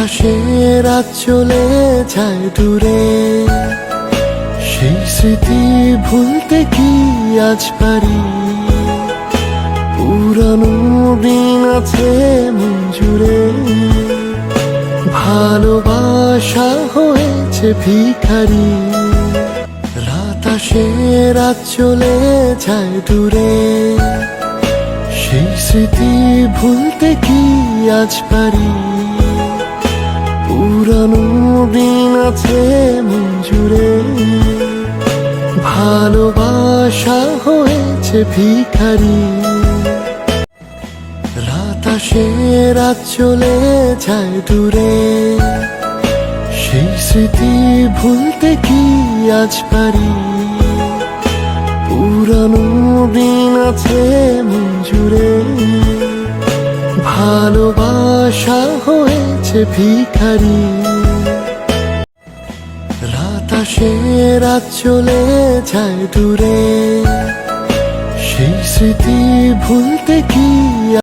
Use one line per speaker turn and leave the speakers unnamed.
বাতাসে রাত চলে যায় দূরে, সেই স্মৃতি ভুলতে কি আজ পারি? পুরানো দিন আছে মন জুড়ে, ভালোবাসা হয়েছে ভিখারি। রাত আসে রাত চলে যায় দূরে, সেই স্মৃতি ভুলতে কি আজ পারি? পুরানো দিন আছে মন জুড়ে, ভালোবাসা হয়েছে ভিখারি। রাত আসে রাত চলে যায় দূরে, সেই স্মৃতি ভুলতে কি আজ পারি? পুরানো দিন আছে মন জুড়ে, ভালোবাসা হয়েছে ভিখারি। রাত আসে রাত চলে যায় দূরে, সেই স্মৃতি ভুলতে কি